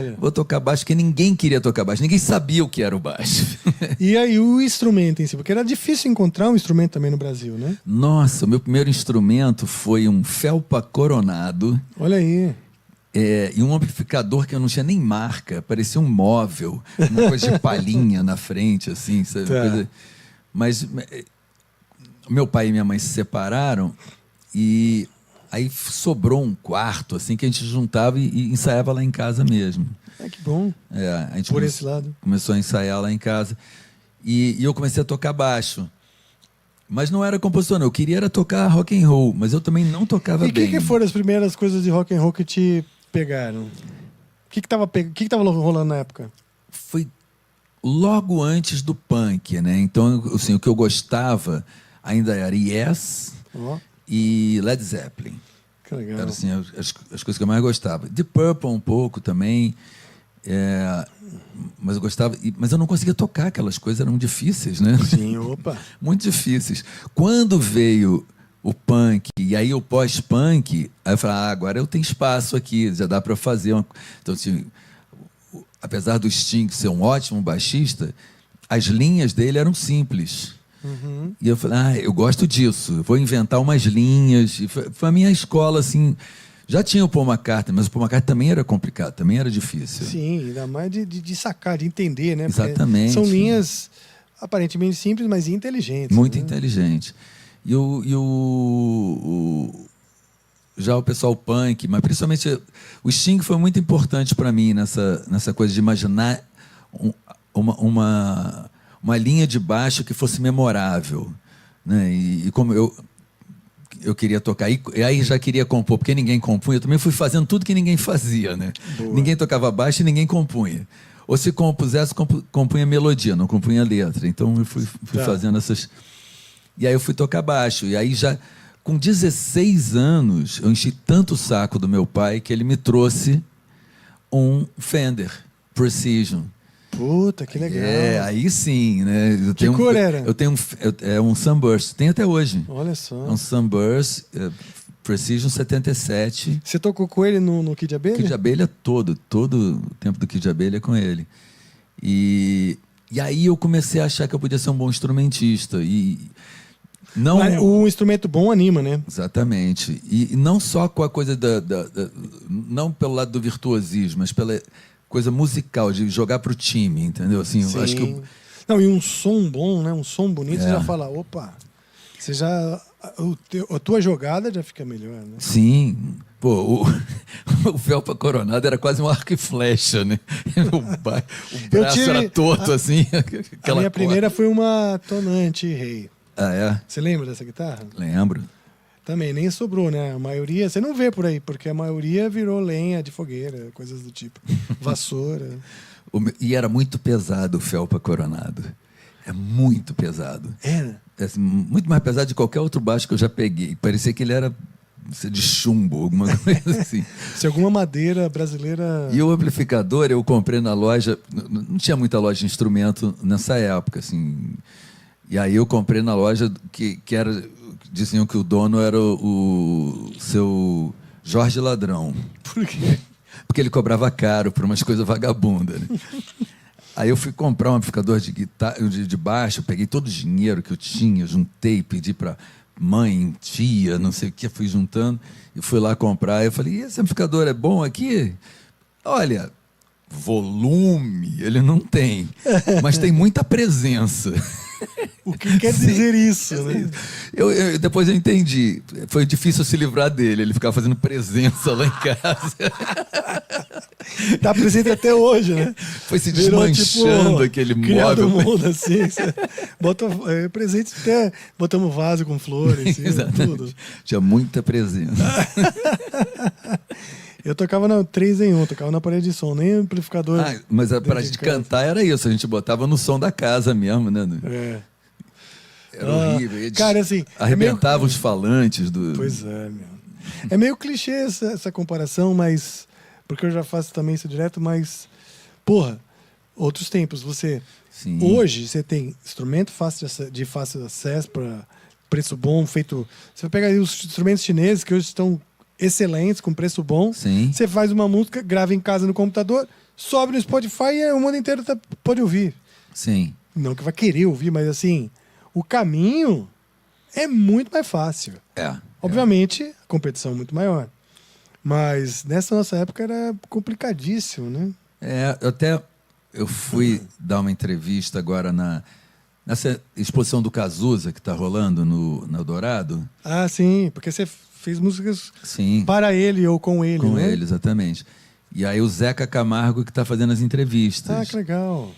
Olha. Vou tocar baixo, porque ninguém queria tocar baixo. Ninguém sabia o que era o baixo. E aí o instrumento em si? Porque era difícil encontrar um instrumento também no Brasil, né? Nossa, o meu primeiro instrumento foi um felpa coronado. Olha aí. E um amplificador que eu não tinha nem marca. Parecia um móvel. Uma coisa de palhinha na frente, assim. Sabe? Tá. Coisa... Mas meu pai e minha mãe se separaram e aí sobrou um quarto assim que a gente juntava e ensaiava lá em casa mesmo. Que bom. A gente Por esse lado. começou a ensaiar lá em casa e eu comecei a tocar baixo. Mas não era compositor, não. Eu queria era tocar rock and roll, mas eu também não tocava E bem. o que foram as primeiras coisas de rock and roll que te pegaram? O que tava rolando na época? Foi logo antes do punk, né? Então, assim, o que eu gostava ainda era Yes e Led Zeppelin. Que legal. Eram assim, as coisas que eu mais gostava. Deep Purple um pouco também. Mas eu gostava. Mas eu não conseguia tocar, aquelas coisas eram difíceis, né? Sim, opa. Muito difíceis. Quando veio o punk e aí o pós-punk, aí eu falei, agora eu tenho espaço aqui, já dá para fazer. Então, assim, apesar do Sting ser um ótimo baixista, as linhas dele eram simples. Uhum. E eu falei, eu gosto disso, vou inventar umas linhas. E foi a minha escola, assim. Já tinha o Paul McCartney, mas o Paul McCartney também era complicado, também era difícil. Sim, ainda mais de sacar, de entender, né? Porque exatamente. são linhas aparentemente simples, mas inteligentes. Muito né? inteligente. Já o pessoal punk, mas principalmente o Sting foi muito importante para mim nessa coisa de imaginar uma linha de baixo que fosse memorável, né? E como eu queria tocar, e aí já queria compor, porque ninguém compunha, eu também fui fazendo tudo que ninguém fazia, né? Boa. Ninguém tocava baixo e ninguém compunha. Ou se compusesse, compunha melodia, não compunha letra. Então eu fui fazendo essas... E aí eu fui tocar baixo. E aí já, com 16 anos, eu enchi tanto o saco do meu pai que ele me trouxe um Fender Precision. Puta, que legal. Aí sim, né? Que cor era? Eu tenho um Sunburst, tem até hoje. Olha só. É um Sunburst Precision 77. Você tocou com ele no Kid Abelha? Kid Abelha todo o tempo do Kid Abelha com ele. E aí eu comecei a achar que eu podia ser um bom instrumentista. Não... Mas um instrumento bom anima, né? Exatamente. E não só com a coisa não pelo lado do virtuosismo, mas pela coisa musical, de jogar pro time, entendeu? Assim, Sim. eu acho que Não, e um som bom, né? Um som bonito, você já fala, opa, você já... A tua jogada já fica melhor, né? Sim. Pô, o felpa coronado era quase um arco e flecha, né? O braço era torto, assim. A minha primeira foi uma tonante rei. Ah, é? Você lembra dessa guitarra? Lembro. Também, nem sobrou, né? A maioria, você não vê por aí, porque a maioria virou lenha de fogueira, coisas do tipo. Vassoura. E era muito pesado o felpa coronado. É muito pesado. Era? Assim, muito mais pesado de qualquer outro baixo que eu já peguei. Parecia que ele era de chumbo, alguma coisa assim. Se alguma madeira brasileira... E o amplificador eu comprei na loja... Não tinha muita loja de instrumento nessa época, assim. E aí eu comprei na loja que era... Diziam que o dono era o seu Jorge Ladrão. Por quê? Porque ele cobrava caro por umas coisas vagabundas, né? Aí eu fui comprar um amplificador de baixo, peguei todo o dinheiro que eu tinha, juntei, pedi para mãe, tia, não sei o que, fui juntando e fui lá comprar. Aí eu falei, esse amplificador é bom aqui? Olha, volume ele não tem, mas tem muita presença. O que quer dizer isso, né? Depois eu entendi. Foi difícil se livrar dele. Ele ficava fazendo presença lá em casa. Tá presente até hoje, né? Foi se desmanchando, tipo, aquele móvel. Mundo, assim. Bota presente até... Botamos vaso com flores, assim, tudo. Tinha muita presença. Eu tocava na 3 em 1, tocava na parede de som, nem amplificador. Mas para a gente cantar era isso, a gente botava no som da casa mesmo, né? Era horrível. Cara, assim... Arrebentava os falantes do... Pois é, meu. É meio clichê essa comparação, mas... Porque eu já faço também isso direto, mas... Porra, outros tempos, você... Sim. Hoje você tem instrumento de fácil acesso para preço bom, feito... Você vai pegar aí os instrumentos chineses que hoje estão excelentes, com preço bom. Sim. Você faz uma música, grava em casa no computador, sobe no Spotify e o mundo inteiro pode ouvir. Sim. Não que vai querer ouvir, mas assim, o caminho é muito mais fácil. Obviamente, a competição é muito maior. Mas nessa nossa época era complicadíssimo, né? Eu fui dar uma entrevista agora nessa exposição do Cazuza que está rolando no Eldorado. Ah, sim, porque você fez músicas Sim. para ele ou com ele, Com né? ele, exatamente. E aí o Zeca Camargo que está fazendo as entrevistas. Ah, que legal.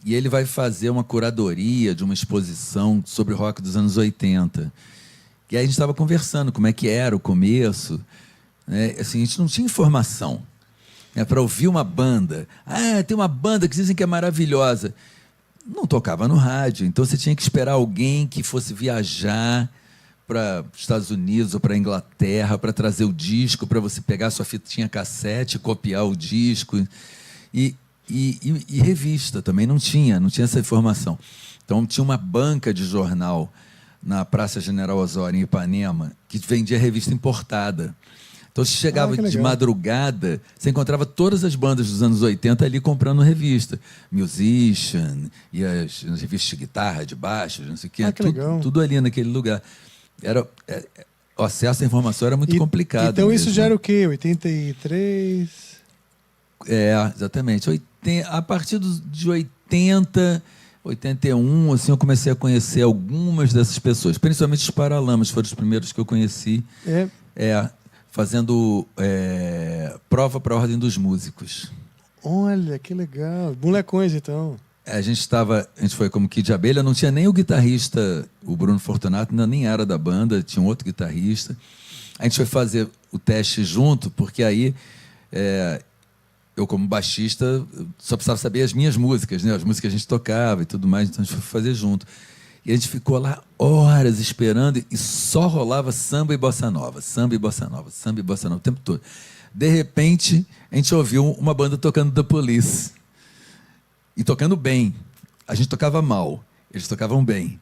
E ele vai fazer uma curadoria de uma exposição sobre o rock dos anos 80. E aí a gente estava conversando como é que era o começo. Né? Assim, a gente não tinha informação. Para ouvir uma banda. Ah, tem uma banda que dizem que é maravilhosa. Não tocava no rádio. Então você tinha que esperar alguém que fosse viajar para os Estados Unidos ou para a Inglaterra para trazer o disco, para você pegar sua fitinha cassete, copiar o disco. E revista também não tinha essa informação. Então tinha uma banca de jornal na Praça General Osório, em Ipanema, que vendia revista importada. Então você chegava de madrugada, você encontrava todas as bandas dos anos 80 ali comprando revista. Musician, e as revistas de guitarra, de baixo, não sei o quê. Tudo ali naquele lugar. O acesso à informação era muito complicado. Então mesmo. Isso já era o quê? 83? Exatamente. A partir de 80, 81, assim, eu comecei a conhecer algumas dessas pessoas, principalmente os Paralamas, foram os primeiros que eu conheci, fazendo prova para a Ordem dos Músicos. Olha, que legal. Molecões, então. A gente foi como Kid de Abelha, não tinha nem o guitarrista, o Bruno Fortunato, ainda nem era da banda, tinha um outro guitarrista. A gente foi fazer o teste junto, porque aí eu, como baixista, só precisava saber as minhas músicas, né? As músicas que a gente tocava e tudo mais, então a gente foi fazer junto. E a gente ficou lá horas esperando e só rolava samba e bossa nova, samba e bossa nova, samba e bossa nova, o tempo todo. De repente, a gente ouviu uma banda tocando The Police. E tocando bem. A gente tocava mal, eles tocavam bem.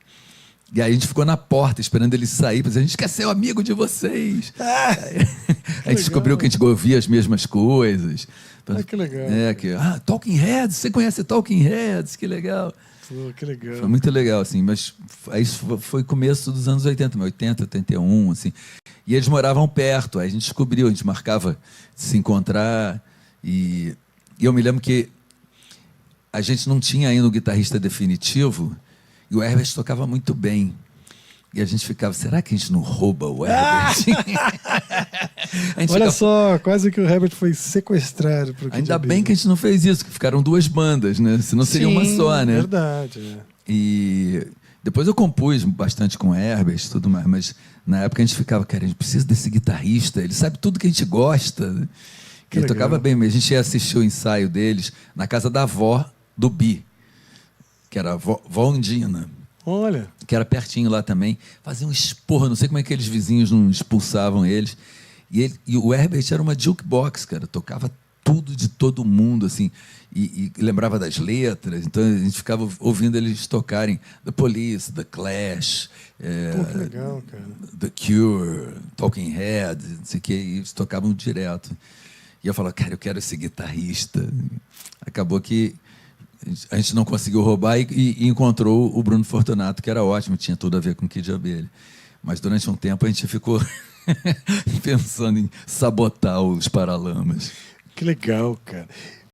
E aí a gente ficou na porta esperando eles sair, para dizer, a gente quer ser o amigo de vocês. A gente descobriu que a gente ouvia as mesmas coisas. Que legal. Talking Heads, você conhece Talking Heads, que legal. Pô, que legal. Foi muito legal, assim, mas isso foi começo dos anos 80, 80, 81, assim. E eles moravam perto, aí a gente descobriu, a gente marcava de se encontrar. E eu me lembro que a gente não tinha ainda um guitarrista definitivo e o Herbert tocava muito bem. E a gente ficava, será que a gente não rouba o Herbert? Olha só, quase que o Herbert foi sequestrado. Ainda bem que a gente não fez isso, que ficaram duas bandas, né? Senão seria uma só, né? Verdade. E depois eu compus bastante com o Herbert e tudo mais, mas na época a gente ficava, cara, a gente precisa desse guitarrista, ele sabe tudo que a gente gosta. Ele tocava bem, mas a gente ia assistir o ensaio deles na casa da avó do Bi, que era a vó Undina. Olha. Que era pertinho lá também. Fazia um esporro, não sei como é que aqueles vizinhos não expulsavam eles. E o Herbert era uma jukebox, cara. Tocava tudo de todo mundo, assim. E lembrava das letras. Então a gente ficava ouvindo eles tocarem The Police, The Clash. Pô, que legal, cara. The Cure, Talking Heads, não sei o que. E eles tocavam direto. E eu falava, cara, eu quero esse guitarrista. Acabou que a gente não conseguiu roubar e encontrou o Bruno Fortunato, que era ótimo, tinha tudo a ver com Kid de Abelha. Mas durante um tempo a gente ficou pensando em sabotar os Paralamas. Que legal, cara.